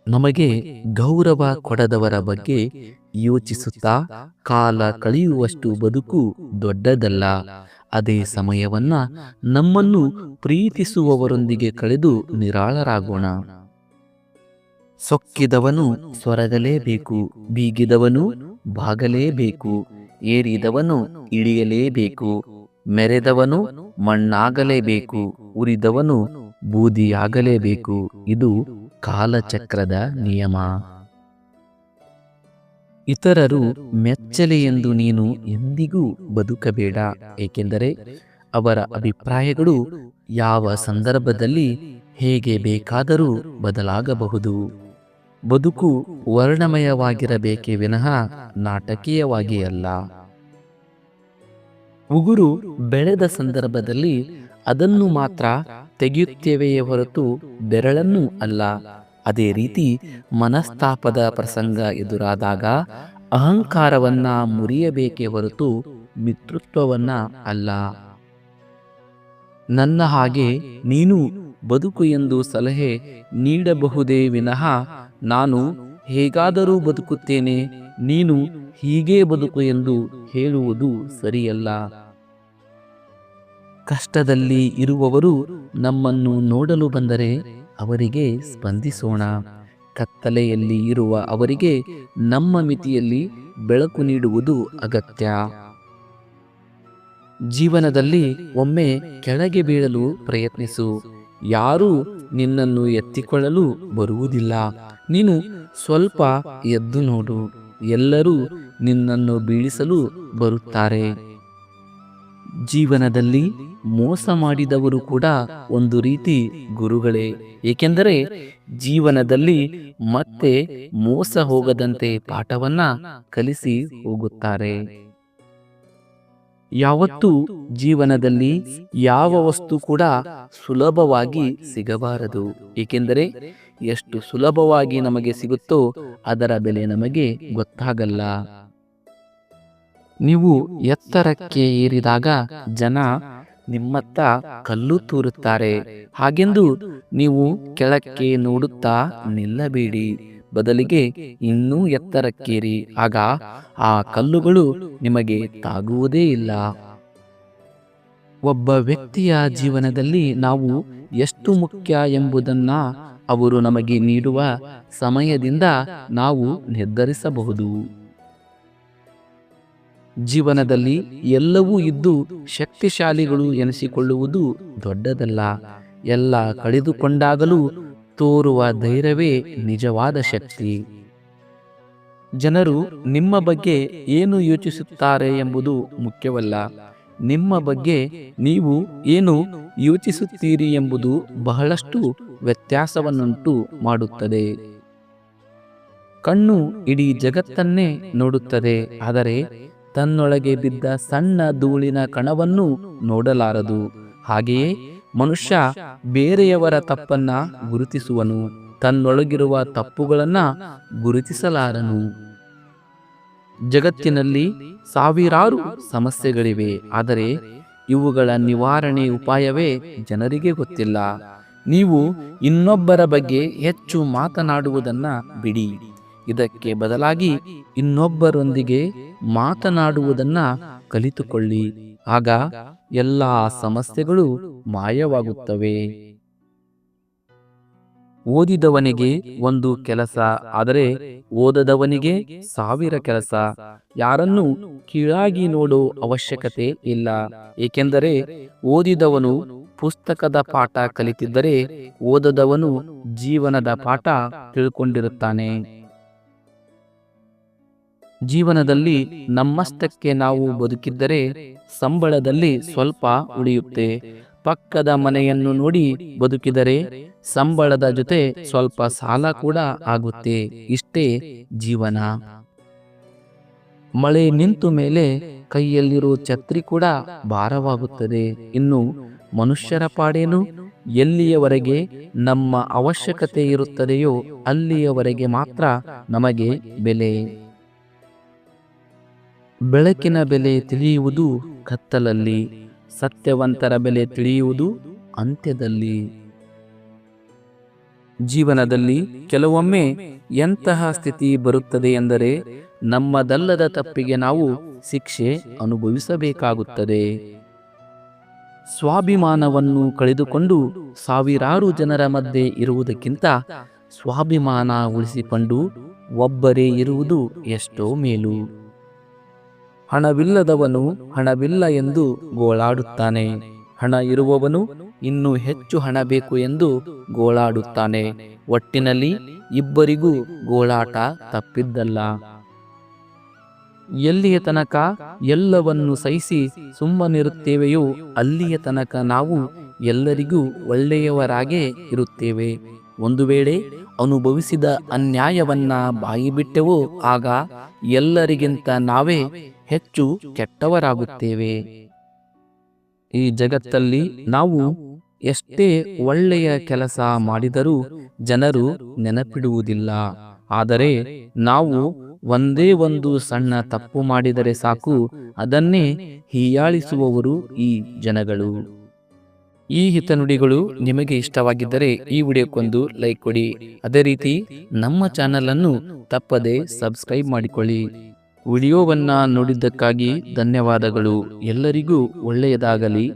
ನಮಗೆ ಗೌರವ ಕೊಡದವರ ಬಗ್ಗೆ ಯೋಚಿಸುತ್ತಾ ಕಾಲ ಕಳೆಯುವಷ್ಟು ಬದುಕು ದೊಡ್ಡದಲ್ಲ. ಅದೇ ಸಮಯವನ್ನ ನಮ್ಮನ್ನು ಪ್ರೀತಿಸುವವರೊಂದಿಗೆ ಕಳೆದು ನಿರಾಳರಾಗೋಣ. ಸೊಕ್ಕಿದವನು ಸೊರಗಲೇಬೇಕು, ಬೀಗಿದವನು ಬಾಗಲೇಬೇಕು, ಏರಿದವನು ಇಳಿಯಲೇಬೇಕು, ಮೆರೆದವನು ಮಣ್ಣಾಗಲೇಬೇಕು, ಉರಿದವನು ಬೂದಿಯಾಗಲೇಬೇಕು. ಇದು ಕಾಲಚಕ್ರದ ನಿಯಮ. ಇತರರು ಮೆಚ್ಚಲಿ ಎಂದು ನೀನು ಎಂದಿಗೂ ಬದುಕಬೇಡ, ಏಕೆಂದರೆ ಅವರ ಅಭಿಪ್ರಾಯಗಳು ಯಾವ ಸಂದರ್ಭದಲ್ಲಿ ಹೇಗೆ ಬೇಕಾದರೂ ಬದಲಾಗಬಹುದು. ಬದುಕು ವರ್ಣಮಯವಾಗಿರಬೇಕೇ ವಿನಃ ನಾಟಕೀಯವಾಗಿ ಅಲ್ಲ. ಉಗುರು ಬೆಳೆದ ಸಂದರ್ಭದಲ್ಲಿ ಅದನ್ನು ಮಾತ್ರ ತೆಗೆಯುತ್ತೇವೆಯೇ ಹೊರತು ಬೆರಳನ್ನು ಅಲ್ಲ. ಅದೇ ರೀತಿ ಮನಸ್ತಾಪದ ಪ್ರಸಂಗ ಎದುರಾದಾಗ ಅಹಂಕಾರವನ್ನ ಮುರಿಯಬೇಕೇ ಹೊರತು ಮಿತ್ರತ್ವವನ್ನ ಅಲ್ಲ. ನನ್ನ ಹಾಗೆ ನೀನು ಬದುಕು ಎಂದು ಸಲಹೆ ನೀಡಬಹುದೇ ವಿನಃ ನಾನು ಹೇಗಾದರೂ ಬದುಕುತ್ತೇನೆ, ನೀನು ಹೀಗೇ ಬದುಕು ಎಂದು ಹೇಳುವುದು ಸರಿಯಲ್ಲ. ಕಷ್ಟದಲ್ಲಿ ಇರುವವರು ನಮ್ಮನ್ನು ನೋಡಲು ಬಂದರೆ ಅವರಿಗೆ ಸ್ಪಂದಿಸೋಣ. ಕತ್ತಲೆಯಲ್ಲಿ ಇರುವ ಅವರಿಗೆ ನಮ್ಮ ಮಿತಿಯಲ್ಲಿ ಬೆಳಕು ನೀಡುವುದು ಅಗತ್ಯ. ಜೀವನದಲ್ಲಿ ಒಮ್ಮೆ ಕೆಳಗೆ ಬೀಳಲು ಪ್ರಯತ್ನಿಸು. ಯಾರೂ ನಿನ್ನನ್ನು ಎತ್ತಿಕೊಳ್ಳಲು ಬರುವುದಿಲ್ಲ. ನೀನು ಸ್ವಲ್ಪ ಎದ್ದು ನೋಡು. ಎಲ್ಲರೂ ನಿನ್ನನ್ನು ಬೀಳಿಸಲು ಬರುತ್ತಾರೆ. ಜೀವನದಲ್ಲಿ ಮೋಸ ಮಾಡಿದವರು ಕೂಡ ಒಂದು ರೀತಿ ಗುರುಗಳೇ, ಏಕೆಂದರೆ ಜೀವನದಲ್ಲಿ ಮತ್ತೆ ಮೋಸ ಹೋಗದಂತೆ ಪಾಠವನ್ನ ಕಲಿಸಿ ಹೋಗುತ್ತಾರೆ. ಯಾವತ್ತೂ ಜೀವನದಲ್ಲಿ ಯಾವ ವಸ್ತು ಕೂಡ ಸುಲಭವಾಗಿ ಸಿಗಬಾರದು, ಏಕೆಂದರೆ ಎಷ್ಟು ಸುಲಭವಾಗಿ ನಮಗೆ ಸಿಗುತ್ತೋ ಅದರ ಬೆಲೆ ನಮಗೆ ಗೊತ್ತಾಗಲ್ಲ. ನೀವು ಎತ್ತರಕ್ಕೆ ಏರಿದಾಗ ಜನ ನಿಮ್ಮತ್ತ ಕಲ್ಲು ತೂರುತ್ತಾರೆ. ಹಾಗೆಂದು ನೀವು ಕೆಳಕ್ಕೆ ನೋಡುತ್ತಾ ನಿಲ್ಲಬೇಡಿ. ಬದಲಿಗೆ ಇನ್ನೂ ಎತ್ತರಕ್ಕೇರಿ. ಆಗ ಆ ಕಲ್ಲುಗಳು ನಿಮಗೆ ತಾಗುವುದೇ ಇಲ್ಲ. ಒಬ್ಬ ವ್ಯಕ್ತಿಯ ಜೀವನದಲ್ಲಿ ನಾವು ಎಷ್ಟು ಮುಖ್ಯ ಎಂಬುದನ್ನ ಅವರು ನಮಗೆ ನೀಡುವ ಸಮಯದಿಂದ ನಾವು ನಿರ್ಧರಿಸಬಹುದು. ಜೀವನದಲ್ಲಿ ಎಲ್ಲವೂ ಇದ್ದು ಶಕ್ತಿಶಾಲಿಗಳು ಎನಿಸಿಕೊಳ್ಳುವುದು ದೊಡ್ಡದಲ್ಲ. ಎಲ್ಲ ಕಳೆದುಕೊಂಡಾಗಲೂ ತೋರುವ ಧೈರ್ಯವೇ ನಿಜವಾದ ಶಕ್ತಿ. ಜನರು ನಿಮ್ಮ ಬಗ್ಗೆ ಏನು ಯೋಚಿಸುತ್ತಾರೆ ಎಂಬುದು ಮುಖ್ಯವಲ್ಲ, ನಿಮ್ಮ ಬಗ್ಗೆ ನೀವು ಏನು ಯೋಚಿಸುತ್ತೀರಿ ಎಂಬುದು ಬಹಳಷ್ಟು ವ್ಯತ್ಯಾಸವನ್ನುಂಟು ಮಾಡುತ್ತದೆ. ಕಣ್ಣು ಇಡೀ ಜಗತ್ತನ್ನೇ ನೋಡುತ್ತದೆ, ಆದರೆ ತನ್ನೊಳಗೆ ಬಿದ್ದ ಸಣ್ಣ ಧೂಳಿನ ಕಣವನ್ನು ನೋಡಲಾರದು. ಹಾಗೆಯೇ ಮನುಷ್ಯ ಬೇರೆಯವರ ತಪ್ಪನ್ನ ಗುರುತಿಸುವನು, ತನ್ನೊಳಗಿರುವ ತಪ್ಪುಗಳನ್ನ ಗುರುತಿಸಲಾರನು. ಜಗತ್ತಿನಲ್ಲಿ ಸಾವಿರಾರು ಸಮಸ್ಯೆಗಳಿವೆ, ಆದರೆ ಇವುಗಳ ನಿವಾರಣೆ ಉಪಾಯವೇ ಜನರಿಗೆ ಗೊತ್ತಿಲ್ಲ. ನೀವು ಇನ್ನೊಬ್ಬರ ಬಗ್ಗೆ ಹೆಚ್ಚು ಮಾತನಾಡುವುದನ್ನ ಬಿಡಿ. ಇದಕ್ಕೆ ಬದಲಾಗಿ ಇನ್ನೊಬ್ಬರೊಂದಿಗೆ ಮಾತನಾಡುವುದನ್ನ ಕಲಿತುಕೊಳ್ಳಿ. ಆಗ ಎಲ್ಲ ಸಮಸ್ಯೆಗಳು ಮಾಯವಾಗುತ್ತವೆ. ಓದಿದವನಿಗೆ ಒಂದು ಕೆಲಸ, ಆದರೆ ಓದದವನಿಗೆ 1000 ಕೆಲಸ. ಯಾರನ್ನೂ ಕೀಳಾಗಿ ನೋಡೋ ಅವಶ್ಯಕತೆ ಇಲ್ಲ, ಏಕೆಂದರೆ ಓದಿದವನು ಪುಸ್ತಕದ ಪಾಠ ಕಲಿತಿದ್ದರೆ ಓದದವನು ಜೀವನದ ಪಾಠ ತಿಳ್ಕೊಂಡಿರುತ್ತಾನೆ. ಜೀವನದಲ್ಲಿ ನಮ್ಮಷ್ಟಕ್ಕೆ ನಾವು ಬದುಕಿದ್ದರೆ ಸಂಬಳದಲ್ಲಿ ಸ್ವಲ್ಪ ಉಳಿಯುತ್ತೆ. ಪಕ್ಕದ ಮನೆಯನ್ನು ನೋಡಿ ಬದುಕಿದರೆ ಸಂಬಳದ ಜೊತೆ ಸ್ವಲ್ಪ ಸಾಲ ಕೂಡ ಆಗುತ್ತೆ. ಇಷ್ಟೇ ಜೀವನ. ಮಳೆ ನಿಂತು ಮೇಲೆ ಕೈಯಲ್ಲಿರೋ ಛತ್ರಿ ಕೂಡ ಭಾರವಾಗುತ್ತದೆ. ಇನ್ನು ಮನುಷ್ಯರ ಪಾಡೇನು? ಎಲ್ಲಿಯವರೆಗೆ ನಮ್ಮ ಅವಶ್ಯಕತೆ ಇರುತ್ತದೆಯೋ ಅಲ್ಲಿಯವರೆಗೆ ಮಾತ್ರ ನಮಗೆ ಬೆಲೆ. ಬೆಳಕಿನ ಬೆಲೆ ತಿಳಿಯುವುದು ಕತ್ತಲಲ್ಲಿ, ಸತ್ಯವಂತರ ಬೆಲೆ ತಿಳಿಯುವುದು ಅಂತ್ಯದಲ್ಲಿ. ಜೀವನದಲ್ಲಿ ಕೆಲವೊಮ್ಮೆ ಎಂತಹ ಸ್ಥಿತಿ ಬರುತ್ತದೆ ಎಂದರೆ ನಮ್ಮದಲ್ಲದ ತಪ್ಪಿಗೆ ನಾವು ಶಿಕ್ಷೆ ಅನುಭವಿಸಬೇಕಾಗುತ್ತದೆ. ಸ್ವಾಭಿಮಾನವನ್ನು ಕಳೆದುಕೊಂಡು ಸಾವಿರಾರು ಜನರ ಮಧ್ಯೆ ಇರುವುದಕ್ಕಿಂತ ಸ್ವಾಭಿಮಾನ ಉಳಿಸಿಕೊಂಡು ಒಬ್ಬರೇ ಇರುವುದು ಎಷ್ಟೋ ಮೇಲು. ಹಣವಿಲ್ಲದವನು ಹಣವಿಲ್ಲ ಎಂದು ಗೋಳಾಡುತ್ತಾನೆ, ಹಣ ಇರುವವನು ಇನ್ನೂ ಹೆಚ್ಚು ಹಣ ಬೇಕು ಎಂದು ಗೋಳಾಡುತ್ತಾನೆ. ಒಟ್ಟಿನಲ್ಲಿ ಇಬ್ಬರಿಗೂ ಗೋಳಾಟ ತಪ್ಪಿದ್ದಲ್ಲ. ಎಲ್ಲಿಯ ತನಕ ಎಲ್ಲವನ್ನು ಸಹಿಸಿ ಸುಮ್ಮನಿರುತ್ತೇವೆಯೋ ಅಲ್ಲಿಯ ತನಕ ನಾವು ಎಲ್ಲರಿಗೂ ಒಳ್ಳೆಯವರಾಗೇ ಇರುತ್ತೇವೆ. ಒಂದು ವೇಳೆ ಅನುಭವಿಸಿದ ಅನ್ಯಾಯವನ್ನ ಬಾಯಿಬಿಟ್ಟೆವೋ ಆಗ ಎಲ್ಲರಿಗಿಂತ ನಾವೇ ಹೆಚ್ಚು ಕೆಟ್ಟವರಾಗುತ್ತೇವೆ. ಈ ಜಗತ್ತಲ್ಲಿ ನಾವು ಎಷ್ಟೇ ಒಳ್ಳೆಯ ಕೆಲಸ ಮಾಡಿದರೂ ಜನರು ನೆನಪಿಡುವುದಿಲ್ಲ. ಆದರೆ ನಾವು ಒಂದೇ ಒಂದು ಸಣ್ಣ ತಪ್ಪು ಮಾಡಿದರೆ ಸಾಕು, ಅದನ್ನೇ ಹೀಯಾಳಿಸುವವರು ಈ ಜನಗಳು. ಈ ಹಿತನುಡಿಗಳು ನಿಮಗೆ ಇಷ್ಟವಾಗಿದ್ದರೆ ಈ ವಿಡಿಯೋಕ್ಕೊಂದು ಲೈಕ್ ಕೊಡಿ. ಅದೇ ರೀತಿ ನಮ್ಮ ಚಾನಲ್ ಅನ್ನು ತಪ್ಪದೆ ಸಬ್ಸ್ಕ್ರೈಬ್ ಮಾಡಿಕೊಳ್ಳಿ. ವಿಡಿಯೋವನ್ನ ನೋಡಿದ್ದಕ್ಕಾಗಿ ಧನ್ಯವಾದಗಳು. ಎಲ್ಲರಿಗೂ ಒಳ್ಳೆಯದಾಗಲಿ.